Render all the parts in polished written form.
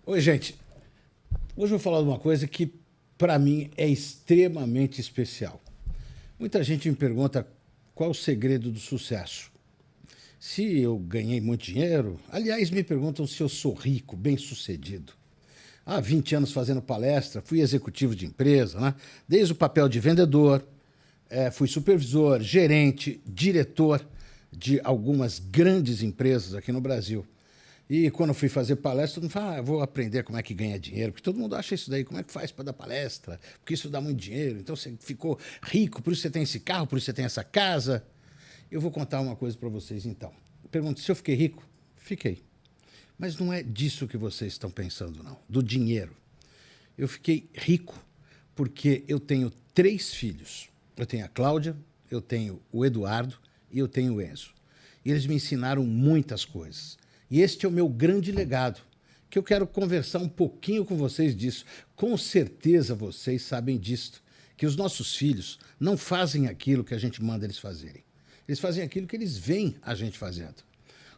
Oi, gente. Hoje eu vou falar de uma coisa que, para mim, é extremamente especial. Muita gente me pergunta qual o segredo do sucesso. Se eu ganhei muito dinheiro. Aliás, me perguntam se eu sou rico, bem-sucedido. Há 20 anos fazendo palestra, fui executivo de empresa, né? Desde o papel de vendedor, fui supervisor, gerente, diretor de algumas grandes empresas aqui no Brasil. E quando eu fui fazer palestra, todo mundo fala, vou aprender como é que ganha dinheiro, porque todo mundo acha isso daí, como é que faz para dar palestra, porque isso dá muito dinheiro, então você ficou rico, por isso você tem esse carro, por isso você tem essa casa. Eu vou contar uma coisa para vocês então. Pergunto, se eu fiquei rico? Fiquei. Mas não é disso que vocês estão pensando, não, do dinheiro. Eu fiquei rico porque eu tenho 3 filhos. Eu tenho a Cláudia, eu tenho o Eduardo e eu tenho o Enzo. E eles me ensinaram muitas coisas. E este é o meu grande legado, que eu quero conversar um pouquinho com vocês disso. Com certeza vocês sabem disto, que os nossos filhos não fazem aquilo que a gente manda eles fazerem. Eles fazem aquilo que eles veem a gente fazendo.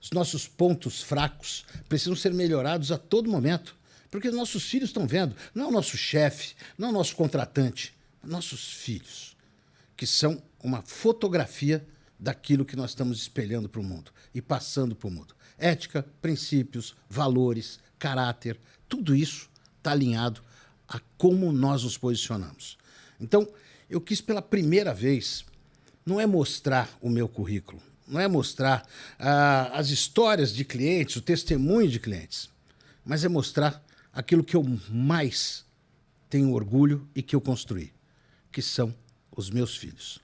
Os nossos pontos fracos precisam ser melhorados a todo momento, porque os nossos filhos estão vendo, não é o nosso chefe, não é o nosso contratante, nossos filhos, que são uma fotografia daquilo que nós estamos espelhando para o mundo e passando para o mundo. Ética, princípios, valores, caráter, tudo isso está alinhado a como nós nos posicionamos. Então, eu quis pela primeira vez, não é mostrar o meu currículo, não é mostrar as histórias de clientes, o testemunho de clientes, mas é mostrar aquilo que eu mais tenho orgulho e que eu construí, que são os meus filhos.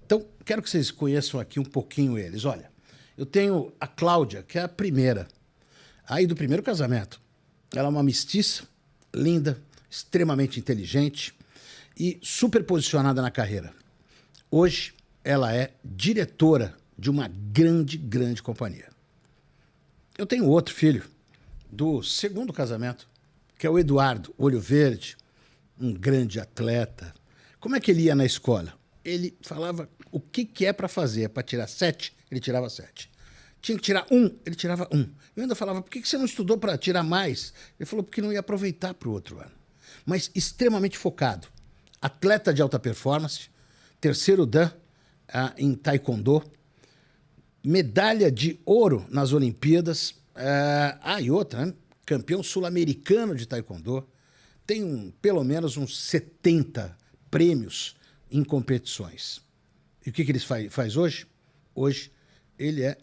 Então, quero que vocês conheçam aqui um pouquinho eles. Olha, eu tenho a Cláudia, que é a primeira, aí do primeiro casamento. Ela é uma mestiça, linda, extremamente inteligente e super posicionada na carreira. Hoje, ela é diretora de uma grande, grande companhia. Eu tenho outro filho, do segundo casamento, que é o Eduardo, olho verde, um grande atleta. Como é que ele ia na escola? Ele falava o que é para fazer. É para tirar 7, ele tirava 7. Tinha que tirar 1, ele tirava 1. Eu ainda falava, por que você não estudou para tirar mais? Ele falou, porque não ia aproveitar para o outro ano. Mas extremamente focado. Atleta de alta performance, terceiro dan em taekwondo, medalha de ouro nas Olimpíadas. E outra, né? Campeão sul-americano de taekwondo. Tem pelo menos uns 70 prêmios em competições. E o que ele faz hoje? Hoje ele é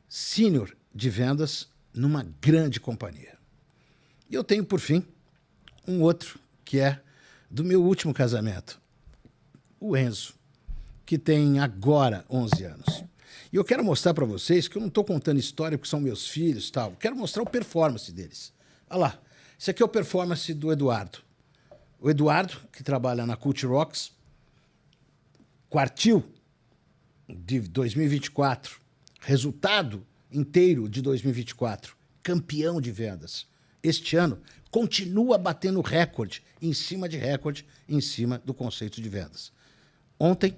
sênior de vendas numa grande companhia. E eu tenho, por fim, um outro que é do meu último casamento, o Enzo, que tem agora 11 anos. E eu quero mostrar para vocês que eu não estou contando história porque são meus filhos e tal. Quero mostrar o performance deles. Olha lá, esse aqui é o performance do Eduardo. O Eduardo, que trabalha na Cult Rocks, quartil de 2024, resultado inteiro de 2024, campeão de vendas. Este ano continua batendo recorde em cima de recorde, em cima do conceito de vendas. Ontem,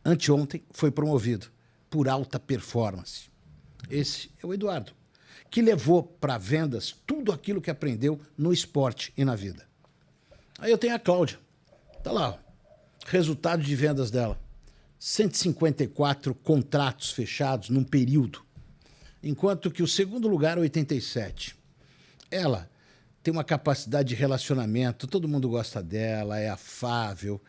anteontem, foi promovido por alta performance. Esse é o Eduardo, que levou para vendas tudo aquilo que aprendeu no esporte e na vida. Aí eu tenho a Cláudia. Tá lá, ó. Resultado de vendas dela. 154 contratos fechados num período. Enquanto que o segundo lugar, 87. Ela tem uma capacidade de relacionamento, todo mundo gosta dela, é afável.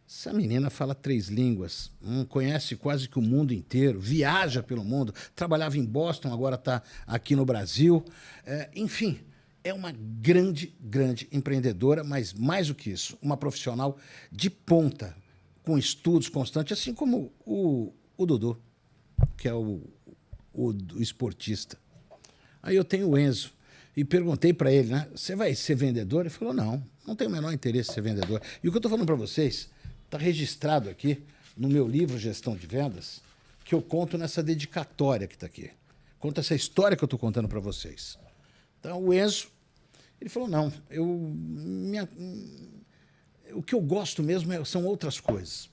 Essa menina fala 3 línguas, conhece quase que o mundo inteiro, viaja pelo mundo, trabalhava em Boston, agora está aqui no Brasil. Enfim, é uma grande, grande empreendedora, mas mais do que isso, uma profissional de ponta, com estudos constantes, assim como o Dudu, que é o esportista. Aí eu tenho o Enzo, e perguntei para ele, né, você vai ser vendedor? Ele falou, não tenho o menor interesse em ser vendedor. E o que eu estou falando para vocês está registrado aqui no meu livro Gestão de Vendas, que eu conto nessa dedicatória que está aqui. Conta essa história que eu estou contando para vocês. Então, o Enzo, ele falou, o que eu gosto mesmo são outras coisas.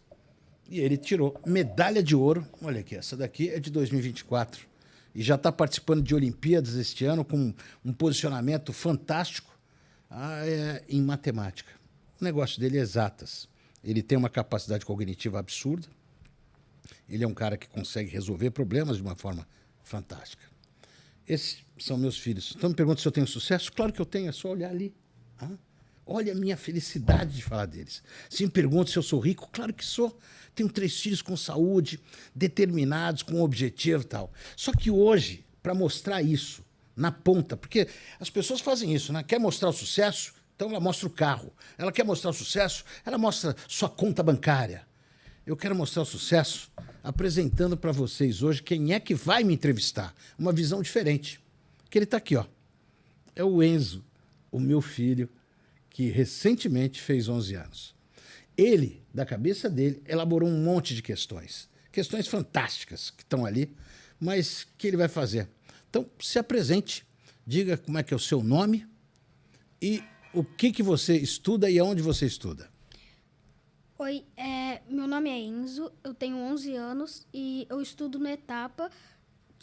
E ele tirou medalha de ouro, olha aqui, essa daqui é de 2024, e já está participando de Olimpíadas este ano com um posicionamento fantástico, em matemática. O negócio dele é exatas. Ele tem uma capacidade cognitiva absurda. Ele é um cara que consegue resolver problemas de uma forma fantástica. Esses são meus filhos. Então me pergunta se eu tenho sucesso? Claro que eu tenho, é só olhar ali. Olha a minha felicidade de falar deles. Se me pergunta se eu sou rico, claro que sou. Tenho 3 filhos com saúde, determinados, com um objetivo e tal. Só que hoje, para mostrar isso na ponta, porque as pessoas fazem isso, né? Quer mostrar o sucesso, então ela mostra o carro. Ela quer mostrar o sucesso, ela mostra sua conta bancária. Eu quero mostrar o sucesso apresentando para vocês hoje quem é que vai me entrevistar. Uma visão diferente. Que ele está aqui, ó. É o Enzo, o meu filho, que recentemente fez 11 anos. Ele, da cabeça dele, elaborou um monte de questões. Questões fantásticas que estão ali, mas que ele vai fazer. Então, se apresente, diga como é que é o seu nome e o que você estuda e aonde você estuda. Oi, meu nome é Enzo, eu tenho 11 anos e eu estudo na Etapa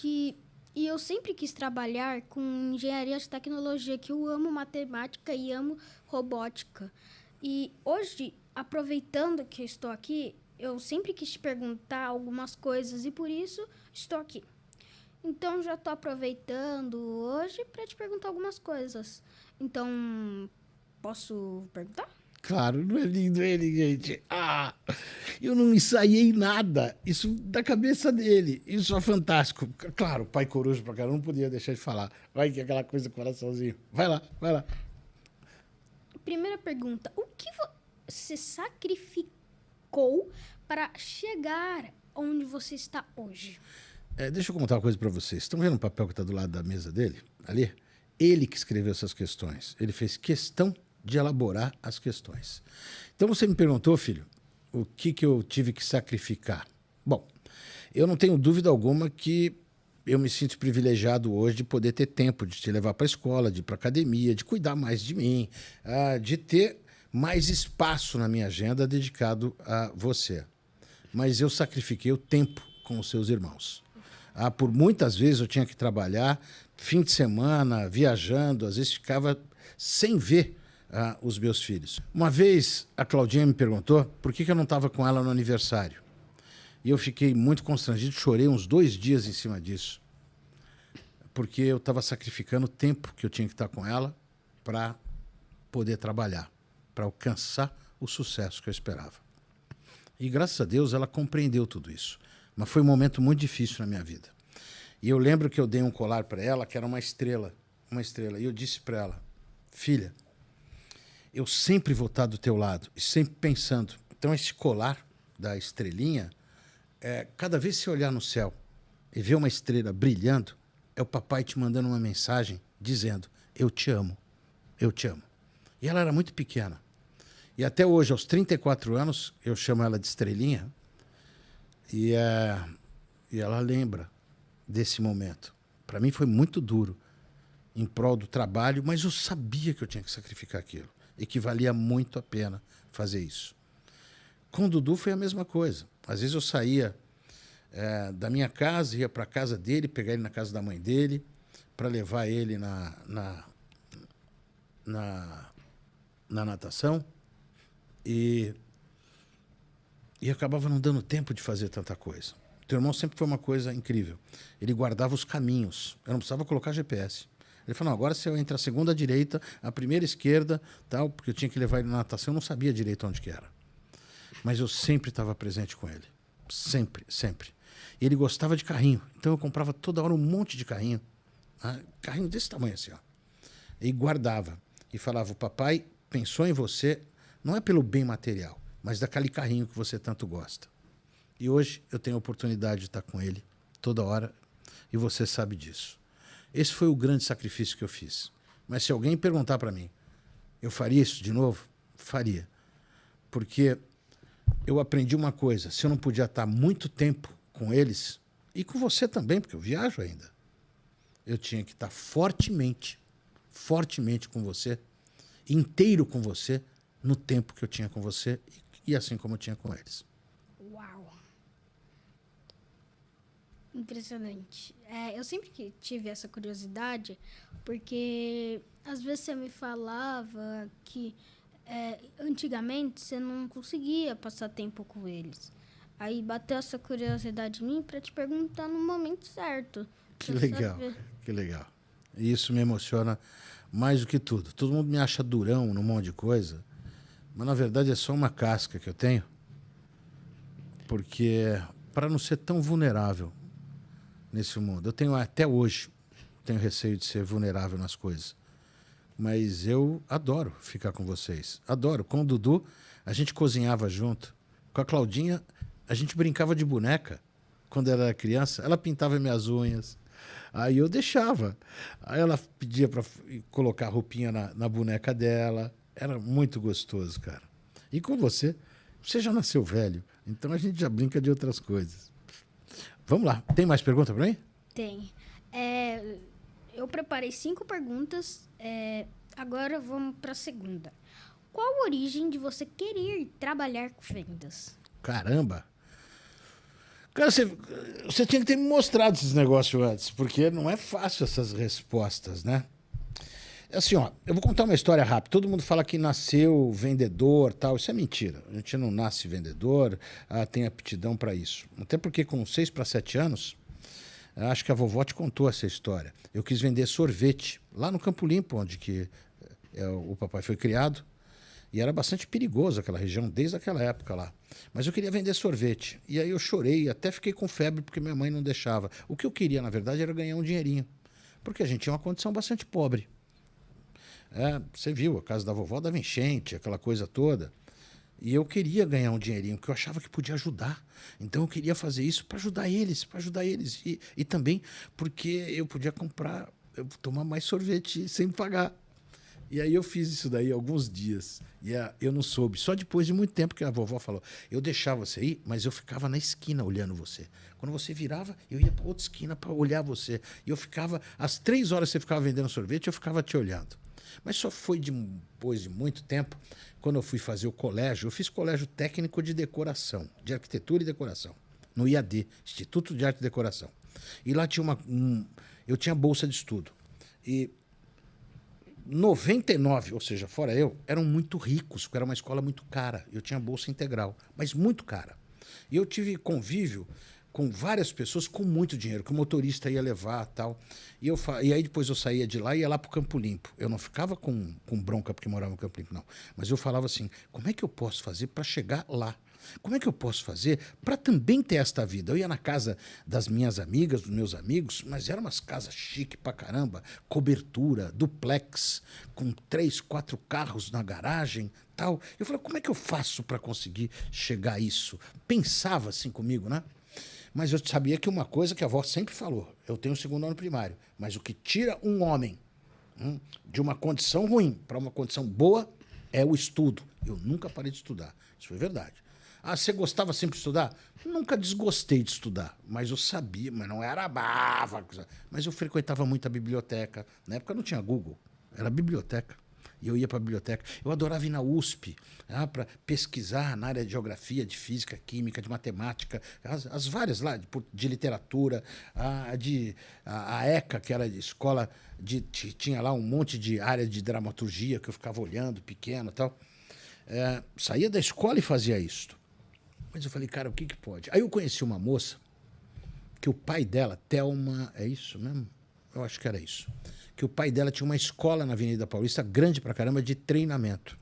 e eu sempre quis trabalhar com engenharia de tecnologia, que eu amo matemática e amo robótica. E hoje, aproveitando que eu estou aqui, eu sempre quis te perguntar algumas coisas e por isso estou aqui. Então, já estou aproveitando hoje para te perguntar algumas coisas. Então, posso perguntar? Claro, não é lindo ele, gente. Eu não ensaiei nada. Isso da cabeça dele. Isso é fantástico. Claro, pai coruja pra caramba, não podia deixar de falar. Vai que é aquela coisa do coraçãozinho. Vai lá, vai lá. Primeira pergunta. O que você sacrificou para chegar onde você está hoje? Deixa eu contar uma coisa pra vocês. Estão vendo o papel que está do lado da mesa dele? Ali? Ele que escreveu essas questões. Ele fez questão de elaborar as questões. Então você me perguntou, filho, o que eu tive que sacrificar? Bom, eu não tenho dúvida alguma que eu me sinto privilegiado hoje de poder ter tempo de te levar para a escola, de ir para a academia, de cuidar mais de mim, de ter mais espaço na minha agenda dedicado a você. Mas eu sacrifiquei o tempo com os seus irmãos. Por muitas vezes eu tinha que trabalhar, fim de semana, viajando, às vezes ficava sem ver os meus filhos. Uma vez a Claudinha me perguntou por que eu não estava com ela no aniversário. E eu fiquei muito constrangido, chorei uns 2 dias em cima disso. Porque eu estava sacrificando o tempo que eu tinha que estar com ela para poder trabalhar, para alcançar o sucesso que eu esperava. E graças a Deus ela compreendeu tudo isso. Mas foi um momento muito difícil na minha vida. E eu lembro que eu dei um colar para ela, que era uma estrela. Uma estrela. E eu disse para ela, filha, eu sempre vou estar do teu lado, e sempre pensando. Então esse colar da estrelinha, cada vez que você olhar no céu e ver uma estrela brilhando, é o papai te mandando uma mensagem dizendo, eu te amo, eu te amo. E ela era muito pequena. E até hoje, aos 34 anos, eu chamo ela de estrelinha, e ela lembra desse momento. Para mim foi muito duro, em prol do trabalho, mas eu sabia que eu tinha que sacrificar aquilo e que valia muito a pena fazer isso. Com o Dudu foi a mesma coisa. Às vezes eu saía da minha casa, ia para a casa dele, pegar ele na casa da mãe dele, para levar ele na natação e acabava não dando tempo de fazer tanta coisa. Teu irmão sempre foi uma coisa incrível. Ele guardava os caminhos. Eu não precisava colocar GPS. Ele falou, não, agora você entra a segunda direita, a primeira esquerda, tal, porque eu tinha que levar ele na natação, eu não sabia direito onde que era. Mas eu sempre estava presente com ele. Sempre, sempre. E ele gostava de carrinho. Então eu comprava toda hora um monte de carrinho. Carrinho desse tamanho assim, ó. E guardava. E falava, o papai pensou em você, não é pelo bem material, mas daquele carrinho que você tanto gosta. E hoje eu tenho a oportunidade de estar com ele toda hora e você sabe disso. Esse foi o grande sacrifício que eu fiz. Mas se alguém perguntar para mim, eu faria isso de novo? Faria. Porque eu aprendi uma coisa, se eu não podia estar muito tempo com eles, e com você também, porque eu viajo ainda, eu tinha que estar fortemente com você, inteiro com você, no tempo que eu tinha com você e assim como eu tinha com eles. Uau! Impressionante. Eu sempre que tive essa curiosidade, porque às vezes você me falava que antigamente você não conseguia passar tempo com eles. Aí bateu essa curiosidade em mim para te perguntar no momento certo. Que pra legal, saber. que legal. E isso me emociona mais do que tudo. Todo mundo me acha durão num monte de coisa, mas na verdade é só uma casca que eu tenho, porque para não ser tão vulnerável nesse mundo, eu tenho até hoje tenho receio de ser vulnerável nas coisas, mas eu adoro ficar com vocês, adoro. Com o Dudu a gente cozinhava junto, com a Claudinha a gente brincava de boneca quando ela era criança, ela pintava minhas unhas. Aí eu deixava. Aí ela pedia para colocar roupinha na boneca dela. Era muito gostoso, cara. E com você, você já nasceu velho, então a gente já brinca de outras coisas. Vamos lá. Tem mais pergunta para mim? Tem. Eu preparei 5 perguntas. Agora vamos para a segunda. Qual a origem de você querer trabalhar com vendas? Caramba! Cara, você tinha que ter me mostrado esses negócios antes, porque não é fácil essas respostas, né? Assim, ó, eu vou contar uma história rápida. Todo mundo fala que nasceu vendedor, tal. Isso é mentira. A gente não nasce vendedor, tem aptidão para isso. Até porque com 6 para 7 anos, acho que a vovó te contou essa história. Eu quis vender sorvete lá no Campo Limpo, onde o papai foi criado. E era bastante perigoso aquela região desde aquela época lá. Mas eu queria vender sorvete. E aí eu chorei, até fiquei com febre porque minha mãe não deixava. O que eu queria, na verdade, era ganhar um dinheirinho. Porque a gente tinha uma condição bastante pobre. Você viu, a casa da vovó dava enchente, aquela coisa toda. E eu queria ganhar um dinheirinho, porque eu achava que podia ajudar. Então eu queria fazer isso para ajudar eles, para ajudar eles. E também porque eu podia tomar mais sorvete sem pagar. E aí eu fiz isso daí alguns dias. E eu não soube. Só depois de muito tempo que a vovó falou. Eu deixava você ir, mas eu ficava na esquina olhando você. Quando você virava, eu ia para outra esquina para olhar você. E eu ficava, às 3 horas você ficava vendendo sorvete, eu ficava te olhando. Mas só foi depois de muito tempo, quando eu fui fazer o colégio. Eu fiz colégio técnico de decoração, de arquitetura e decoração, no IAD, Instituto de Arte e Decoração. E lá tinha eu tinha bolsa de estudo. E 99, ou seja, fora eu, eram muito ricos, porque era uma escola muito cara. Eu tinha bolsa integral, mas muito cara. E eu tive convívio com várias pessoas com muito dinheiro, que o motorista ia levar tal. E aí depois eu saía de lá e ia lá para o Campo Limpo. Eu não ficava com bronca porque morava no Campo Limpo, não. Mas eu falava assim, como é que eu posso fazer para chegar lá? Como é que eu posso fazer para também ter esta vida? Eu ia na casa das minhas amigas, dos meus amigos, mas eram umas casas chique pra caramba, cobertura, duplex, com 3, 4 carros na garagem, tal. Eu falei, como é que eu faço para conseguir chegar a isso? Pensava assim comigo, né? Mas eu sabia que uma coisa que a avó sempre falou, eu tenho o 2º ano primário, mas o que tira um homem de uma condição ruim para uma condição boa é o estudo. Eu nunca parei de estudar, isso foi verdade. Você gostava sempre de estudar? Nunca desgostei de estudar, mas eu sabia, mas não era bava. Mas eu frequentava muito a biblioteca. Na época não tinha Google, era biblioteca. E eu ia para a biblioteca. Eu adorava ir na USP para pesquisar na área de geografia, de física, química, de matemática, as várias lá, de literatura, a ECA, que era de escola, tinha lá um monte de área de dramaturgia que eu ficava olhando, pequeno e tal. Saía da escola e fazia isso. Mas eu falei, cara, o que pode? Aí eu conheci uma moça que o pai dela, Thelma, é isso mesmo? Eu acho que era isso. Que o pai dela tinha uma escola na Avenida Paulista, grande pra caramba, de treinamento.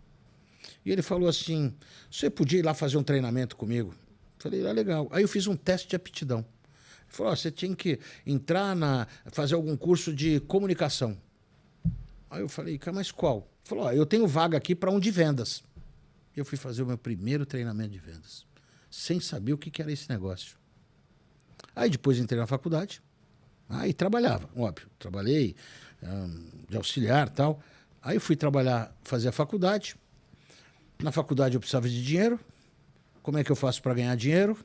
E ele falou assim, você podia ir lá fazer um treinamento comigo? Eu falei, legal. Aí eu fiz um teste de aptidão. Ele falou, você tinha que entrar fazer algum curso de comunicação. Aí eu falei, cara, mas qual? Ele falou, eu tenho vaga aqui para um de vendas. Eu fui fazer o meu primeiro treinamento de vendas, sem saber o que era esse negócio. Aí depois entrei na faculdade, aí trabalhava, óbvio. Trabalhei de auxiliar e tal. Aí eu fui trabalhar, fazer a faculdade. Na faculdade eu precisava de dinheiro. Como é que eu faço para ganhar dinheiro?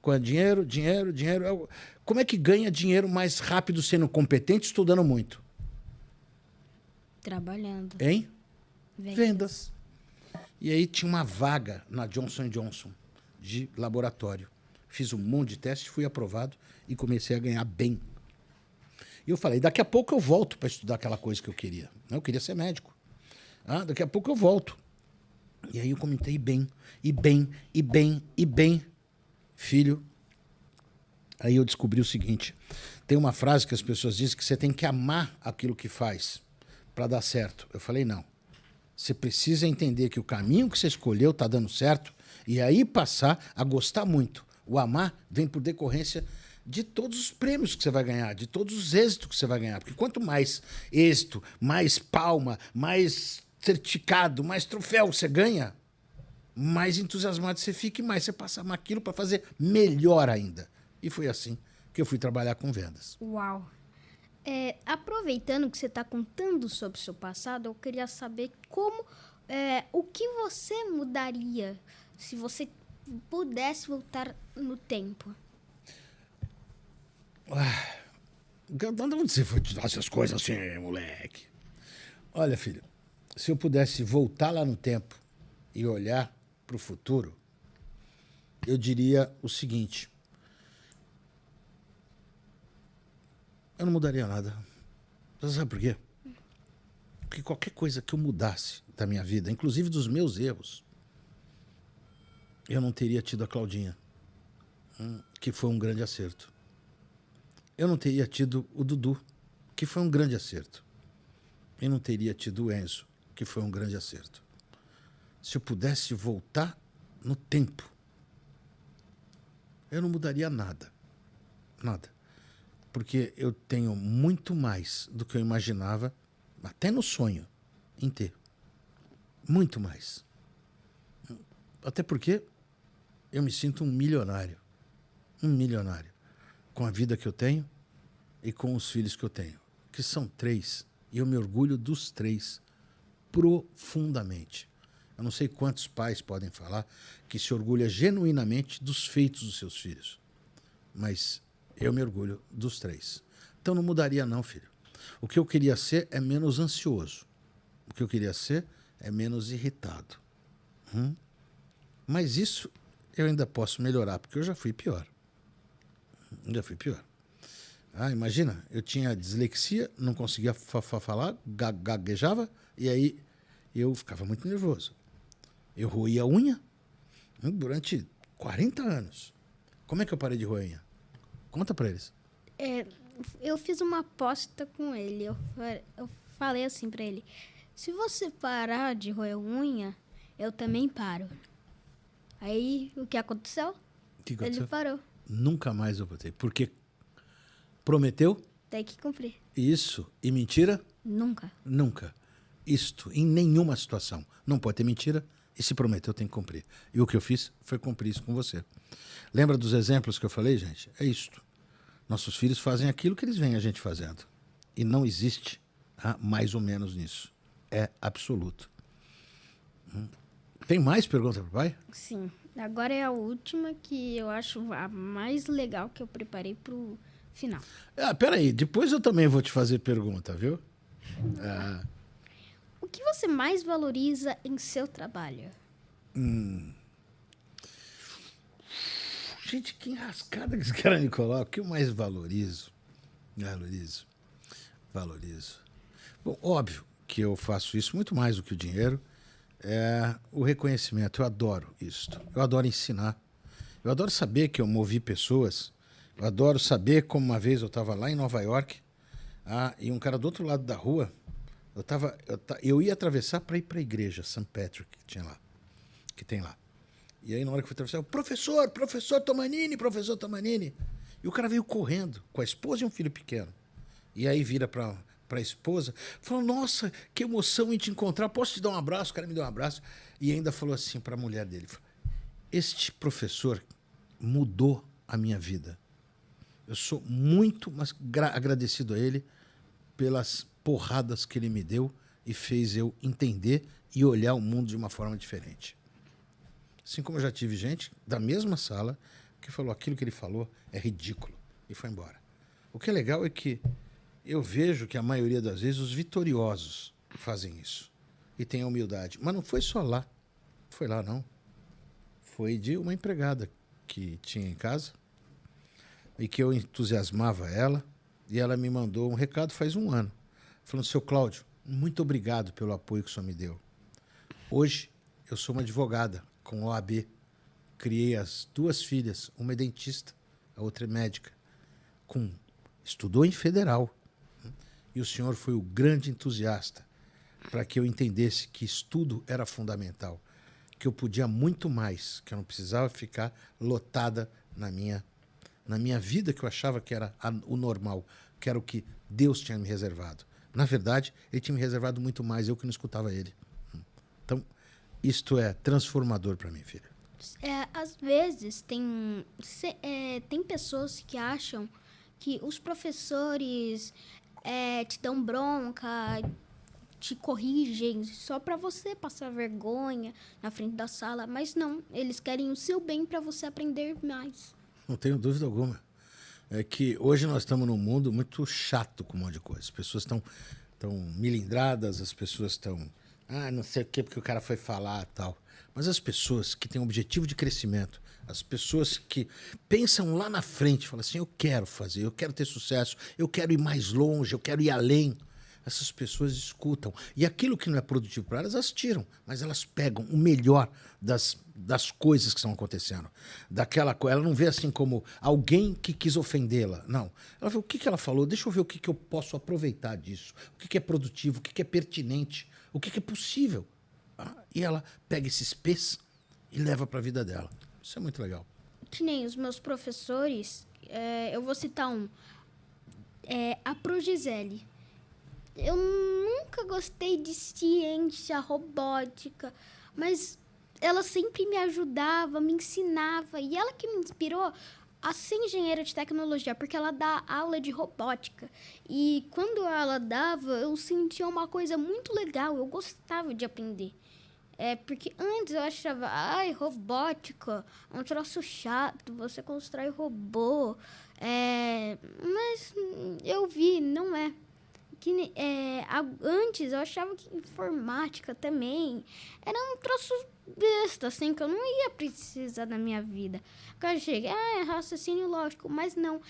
Com dinheiro. Como é que ganha dinheiro mais rápido sendo competente, estudando muito? Trabalhando. Hein? Vendas. E aí tinha uma vaga na Johnson & Johnson de laboratório. fiz um monte de teste, fui aprovado e comecei a ganhar bem. E eu falei, daqui a pouco eu volto para estudar aquela coisa que eu queria. Eu queria ser médico. Daqui a pouco eu volto. E aí eu comentei bem, e bem, e bem, e bem. Filho, aí eu descobri o seguinte, tem uma frase que as pessoas dizem que você tem que amar aquilo que faz para dar certo. Eu falei, não. Você precisa entender que o caminho que você escolheu está dando certo e aí passar a gostar muito. O amar vem por decorrência de todos os prêmios que você vai ganhar, de todos os êxitos que você vai ganhar. Porque quanto mais êxito, mais palma, mais certificado, mais troféu você ganha, mais entusiasmado você fica e mais você passa a amar aquilo para fazer melhor ainda. E foi assim que eu fui trabalhar com vendas. Uau! Aproveitando que você está contando sobre o seu passado, eu queria saber o que você mudaria se você pudesse voltar no tempo. De onde você foi tirar essas coisas assim, moleque? Olha, filho, se eu pudesse voltar lá no tempo e olhar para o futuro, eu diria o seguinte. Eu não mudaria nada. Você sabe por quê? Porque qualquer coisa que eu mudasse da minha vida, inclusive dos meus erros, eu não teria tido a Claudinha, que foi um grande acerto. Eu não teria tido o Dudu, que foi um grande acerto. Eu não teria tido o Enzo, que foi um grande acerto. Se eu pudesse voltar no tempo, eu não mudaria nada. Nada. Porque eu tenho muito mais do que eu imaginava, até no sonho, em ter. Muito mais. Até porque eu me sinto um milionário. Um milionário. Com a vida que eu tenho e com os filhos que eu tenho. Que são 3. E eu me orgulho dos 3 profundamente. Eu não sei quantos pais podem falar que se orgulha genuinamente dos feitos dos seus filhos. Mas eu me orgulho dos 3. Então não mudaria não, filho. O que eu queria ser é menos ansioso. O que eu queria ser é menos irritado. Mas isso eu ainda posso melhorar, porque eu já fui pior. Imagina, eu tinha dislexia, não conseguia falar, gaguejava, e aí eu ficava muito nervoso. Eu roía a unha durante 40 anos. Como é que eu parei de roer a unha? Conta pra eles. Eu fiz uma aposta com ele. Eu falei assim pra ele: se você parar de roer unha, eu também paro. Aí, o que aconteceu? Ele parou. Nunca mais eu botei. Porque prometeu? Tem que cumprir. Isso. E mentira? Nunca. Nunca. Isto, em nenhuma situação. Não pode ter mentira. E se prometeu, tem que cumprir. E o que eu fiz foi cumprir isso com você. Lembra dos exemplos que eu falei, gente? É isto. Nossos filhos fazem aquilo que eles veem a gente fazendo. E não existe mais ou menos nisso. É absoluto. Tem mais pergunta para o pai? Sim. Agora é a última, que eu acho a mais legal, que eu preparei para o final. Peraí, depois eu também vou te fazer pergunta, viu? O que você mais valoriza em seu trabalho? Gente, que enrascada que esse cara me coloca. O que eu mais valorizo? Valorizo. Bom, óbvio que eu faço isso muito mais do que o dinheiro. É o reconhecimento. Eu adoro isso. Eu adoro ensinar. Eu adoro saber que eu movi pessoas. Eu adoro saber como uma vez eu estava lá em Nova York, e um cara do outro lado da rua, eu ia atravessar para ir para a igreja St. Patrick, que tem lá. E aí, na hora que eu fui atravessar, professor Tomanini. E o cara veio correndo com a esposa e um filho pequeno. E aí vira para a esposa, falou: nossa, que emoção em te encontrar, posso te dar um abraço? O cara me deu um abraço. E ainda falou assim para a mulher dele: este professor mudou a minha vida. Eu sou muito agradecido a ele pelas porradas que ele me deu e fez eu entender e olhar o mundo de uma forma diferente. Assim como eu já tive gente da mesma sala que falou: aquilo que ele falou é ridículo, e foi embora. O que é legal é que eu vejo que a maioria das vezes os vitoriosos fazem isso e têm a humildade. Mas não foi só lá. Foi lá, não. Foi de uma empregada que tinha em casa e que eu entusiasmava ela, e ela me mandou um recado faz um ano, falando: seu Cláudio, muito obrigado pelo apoio que o senhor me deu. Hoje eu sou uma advogada com OAB, criei as 2 filhas, uma é dentista, a outra é médica, estudou em federal, e o senhor foi o grande entusiasta para que eu entendesse que estudo era fundamental, que eu podia muito mais, que eu não precisava ficar lotada na minha vida, que eu achava que era o normal, que era o que Deus tinha me reservado. Na verdade, ele tinha me reservado muito mais, eu que não escutava ele. Então, isto é transformador para mim, filha. Às vezes, tem pessoas que acham que os professores te dão bronca, te corrigem só para você passar vergonha na frente da sala, mas não, eles querem o seu bem para você aprender mais. Não tenho dúvida alguma. É que hoje nós estamos num mundo muito chato com um monte de coisa. As pessoas estão milindradas, as pessoas estão... não sei o quê, porque o cara foi falar e tal. Mas as pessoas que têm um objetivo de crescimento, as pessoas que pensam lá na frente, falam assim: eu quero fazer, eu quero ter sucesso, eu quero ir mais longe, eu quero ir além. Essas pessoas escutam. E aquilo que não é produtivo para elas, elas tiram. Mas elas pegam o melhor das coisas que estão acontecendo. Ela não vê assim como alguém que quis ofendê-la. Não. Ela vê o que ela falou. Deixa eu ver o que eu posso aproveitar disso. O que é produtivo, o que é pertinente, o que é possível. E ela pega esses P's e leva para a vida dela. Isso é muito legal. Que nem os meus professores, eu vou citar um. A Progisele. Eu nunca gostei de ciência, robótica, mas ela sempre me ajudava, me ensinava. E ela que me inspirou a ser engenheira de tecnologia, porque ela dá aula de robótica. E quando ela dava, eu sentia uma coisa muito legal, eu gostava de aprender. Porque antes eu achava, robótica, é um troço chato, você constrói robô. Mas eu vi, não é. Antes eu achava que informática também era um troço besta, assim, que eu não ia precisar na minha vida. Quando eu cheguei, é raciocínio lógico, mas não.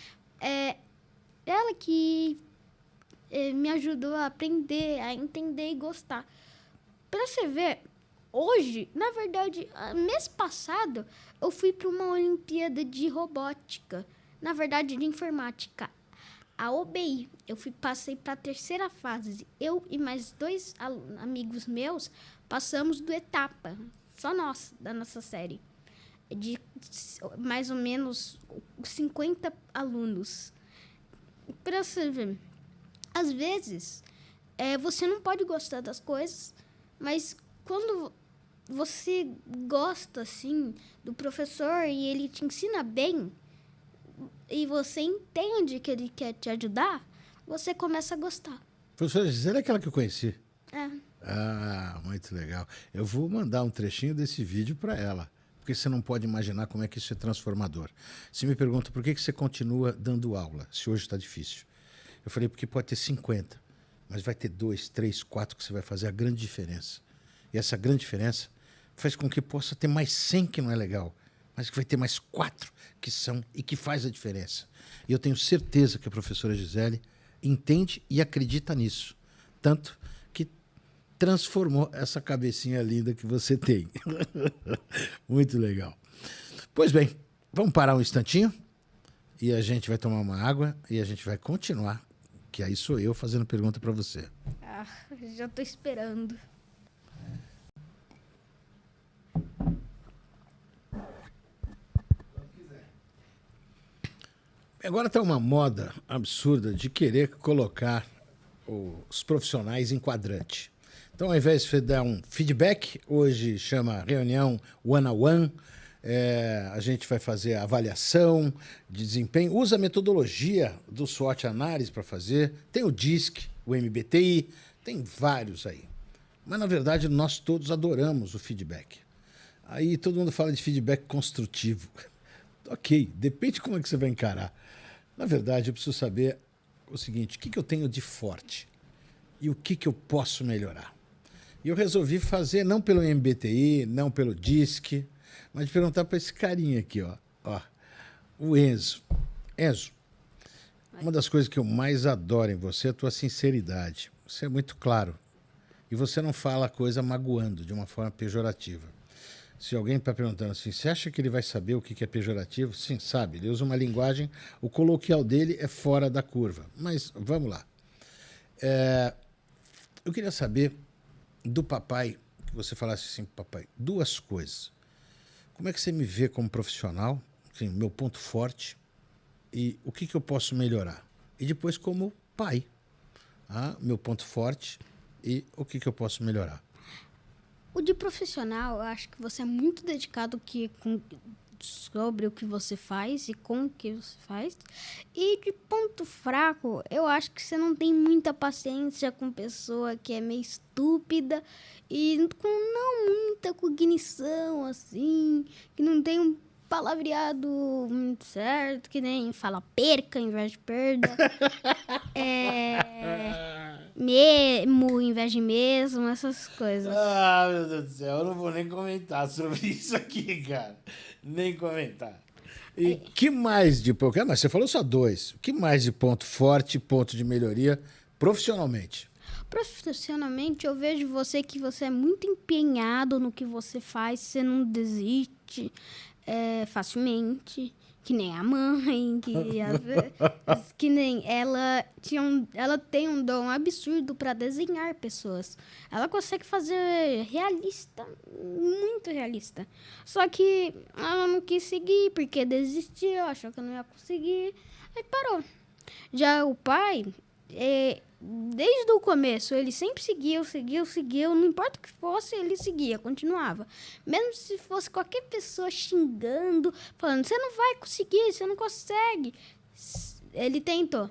Ela que me ajudou a aprender, a entender e gostar. Pra você ver, hoje, na verdade, mês passado, eu fui para uma Olimpíada de robótica, na verdade, de informática. A OBI, passei para a 3ª fase. Eu e mais 2 amigos meus passamos do etapa. Só nós, da nossa série. De mais ou menos 50 alunos. Para você ver, às vezes, você não pode gostar das coisas, mas quando você gosta, assim, do professor e ele te ensina bem, e você entende que ele quer te ajudar, você começa a gostar. Professora Gisele é aquela que eu conheci. É. Muito legal. Eu vou mandar um trechinho desse vídeo para ela, porque você não pode imaginar como é que isso é transformador. Você me pergunta por que você continua dando aula, se hoje está difícil. Eu falei, porque pode ter 50, mas vai ter 2, 3, 4 que você vai fazer a grande diferença. E essa grande diferença faz com que possa ter mais 100 que não é legal, mas que vai ter mais 4 que são e que faz a diferença. E eu tenho certeza que a professora Gisele entende e acredita nisso. Tanto que transformou essa cabecinha linda que você tem. Muito legal. Pois bem, vamos parar um instantinho e a gente vai tomar uma água e a gente vai continuar, que aí sou eu fazendo pergunta para você. Já estou esperando. Agora está uma moda absurda de querer colocar os profissionais em quadrante. Então, ao invés de dar um feedback, hoje chama reunião one-on-one, a gente vai fazer a avaliação de desempenho, usa a metodologia do SWOT Análise para fazer, tem o DISC, o MBTI, tem vários aí. Mas, na verdade, nós todos adoramos o feedback. Aí todo mundo fala de feedback construtivo. Ok, depende de como é que você vai encarar. Na verdade, eu preciso saber o seguinte, o que eu tenho de forte e o que eu posso melhorar. E eu resolvi fazer, não pelo MBTI, não pelo DISC, mas de perguntar para esse carinha aqui, ó. o Enzo. Enzo, uma das coisas que eu mais adoro em você é a tua sinceridade. Você é muito claro. E você não fala a coisa magoando, de uma forma pejorativa. Se alguém está perguntando assim, você acha que ele vai saber o que é pejorativo? Sim, sabe. Ele usa uma linguagem, o coloquial dele é fora da curva. Mas vamos lá. Eu queria saber do papai, que você falasse assim, papai, duas coisas. Como é que você me vê como profissional? Assim, meu ponto forte e o que eu posso melhorar? E depois como pai, meu ponto forte e o que eu posso melhorar? O de profissional, eu acho que você é muito dedicado sobre o que você faz e com o que você faz. E de ponto fraco, eu acho que você não tem muita paciência com pessoa que é meio estúpida e com não muita cognição, assim, que não tem um palavreado muito certo, que nem fala perca em vez de perda. Mesmo em vez de mesmo, essas coisas. Meu Deus do céu, eu não vou nem comentar sobre isso aqui, cara. Nem comentar. E que mais de... Mas você falou só dois. O que mais de ponto forte, ponto de melhoria profissionalmente? Profissionalmente, eu vejo que você é muito empenhado no que você faz, você não desiste facilmente. Que nem a mãe, que nem ela tem um dom absurdo para desenhar pessoas. Ela consegue fazer realista, muito realista. Só que ela não quis seguir, porque desistiu, achou que não ia conseguir, aí parou. Já o pai, desde o começo, ele sempre seguiu, não importa o que fosse, ele seguia, continuava. Mesmo se fosse qualquer pessoa xingando, falando, você não vai conseguir, você não consegue. Ele tentou,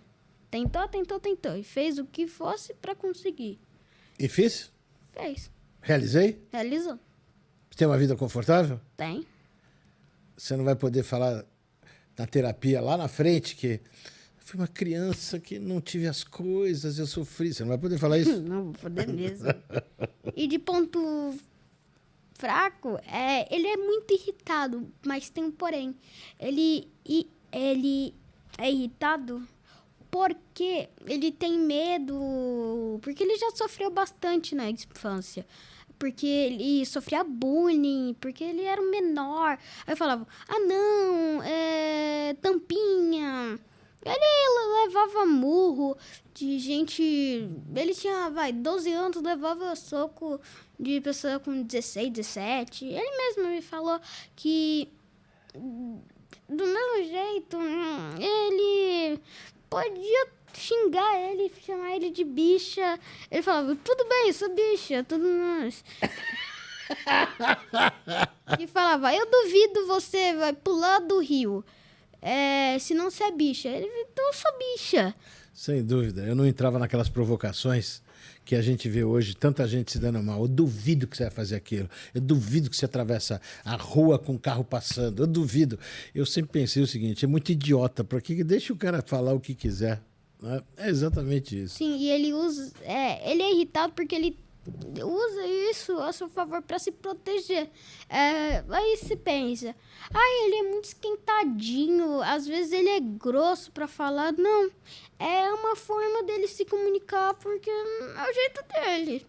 e fez o que fosse para conseguir. E fiz? Fez. Realizei? Realizou. Tem uma vida confortável? Tem. Você não vai poder falar na terapia lá na frente que... Fui uma criança que não tive as coisas, eu sofri. Você não vai poder falar isso? Não vou poder mesmo. E de ponto fraco, ele é muito irritado, mas tem um porém. Ele é irritado porque ele tem medo, porque ele já sofreu bastante na infância. Porque ele sofria bullying, porque ele era um menor. Aí eu falava, não, tampinha... Ele levava murro de gente... Ele tinha, 12 anos, levava soco de pessoa com 16, 17. Ele mesmo me falou que, do mesmo jeito, ele podia xingar ele, chamar ele de bicha. Ele falava, tudo bem, sou bicha, tudo mais. E falava, eu duvido você vai pular do rio. Se não você é bicha. Ele, então eu sou bicha. Sem dúvida. Eu não entrava naquelas provocações que a gente vê hoje, tanta gente se dando mal. Eu duvido que você vai fazer aquilo. Eu duvido que você atravessa a rua com o carro passando. Eu duvido. Eu sempre pensei o seguinte, é muito idiota, porque deixa o cara falar o que quiser. Né? É exatamente isso. Sim, e ele usa... ele é irritado porque ele usa isso a seu favor para se proteger. Aí você pensa, ele é muito esquentadinho, às vezes ele é grosso para falar. Não, é uma forma dele se comunicar porque é o jeito dele.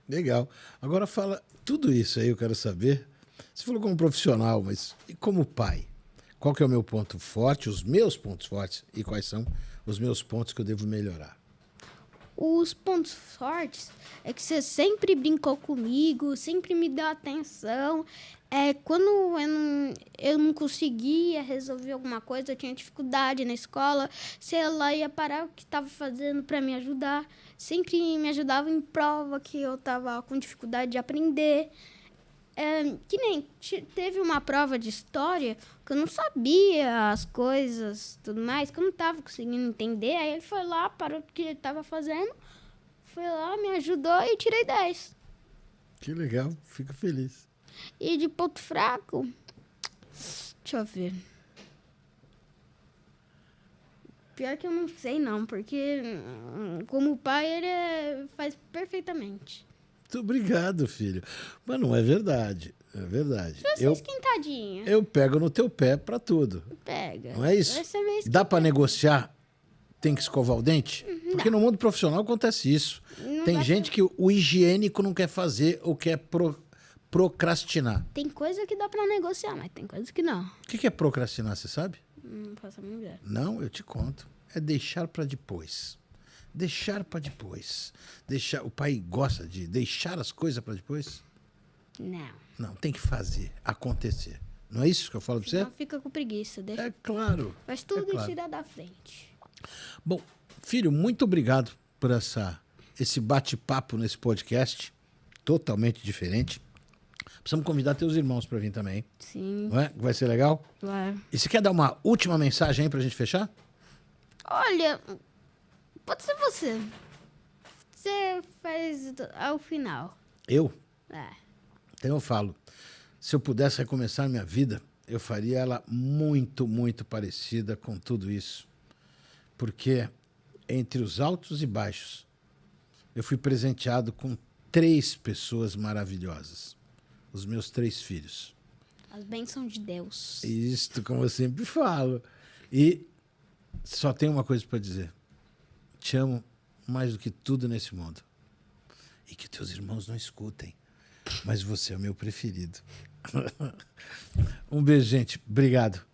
Legal. Agora fala tudo isso aí, eu quero saber. Você falou como profissional, mas e como pai? Qual que é o meu ponto forte, os meus pontos fortes e quais são os meus pontos que eu devo melhorar? Os pontos fortes é que você sempre brincou comigo, sempre me deu atenção. Quando eu não conseguia resolver alguma coisa, eu tinha dificuldade na escola, você lá ia parar o que estava fazendo para me ajudar. Sempre me ajudava em prova que eu estava com dificuldade de aprender. Que nem teve uma prova de história que eu não sabia as coisas, tudo mais, que eu não estava conseguindo entender. Aí ele foi lá, parou o que ele estava fazendo, foi lá, me ajudou e tirei 10. Que legal, fico feliz. E de ponto fraco, deixa eu ver. Pior que eu não sei não, porque como pai ele faz perfeitamente. Muito obrigado, filho. Mas não é verdade. É verdade. Você esquentadinha. Eu pego no teu pé pra tudo. Pega. Não é isso? Vai ser meio Dá pra negociar? Tem que escovar o dente? Porque no mundo profissional acontece isso. Não Tem dá gente que o higiênico não quer fazer ou quer procrastinar. Tem coisa que dá pra negociar, mas tem coisa que não. O que é procrastinar, você sabe? Não faço a mínima ideia. Não, eu te conto. É deixar pra depois. Deixar pra depois. Deixar. O pai gosta de deixar as coisas pra depois? Não. Não, tem que fazer, acontecer. Não é isso que eu falo pra você? Não fica com preguiça. Deixa... É claro. Faz tudo claro. e tira da frente. Bom, filho, muito obrigado por esse bate-papo nesse podcast. Totalmente diferente. Precisamos convidar teus irmãos para vir também. Sim. Não é? Vai ser legal? Vai. E você quer dar uma última mensagem aí pra gente fechar? Olha, pode ser você. Você faz ao final. Eu? É. Então eu falo. Se eu pudesse recomeçar minha vida, eu faria ela muito, muito parecida com tudo isso. Porque entre os altos e baixos, eu fui presenteado com 3 pessoas maravilhosas. Os meus 3 filhos. As bênçãos de Deus. Isto, como eu sempre falo. E só tenho uma coisa para dizer. Te amo mais do que tudo nesse mundo. E que teus irmãos não escutem. Mas você é o meu preferido. Um beijo, gente. Obrigado.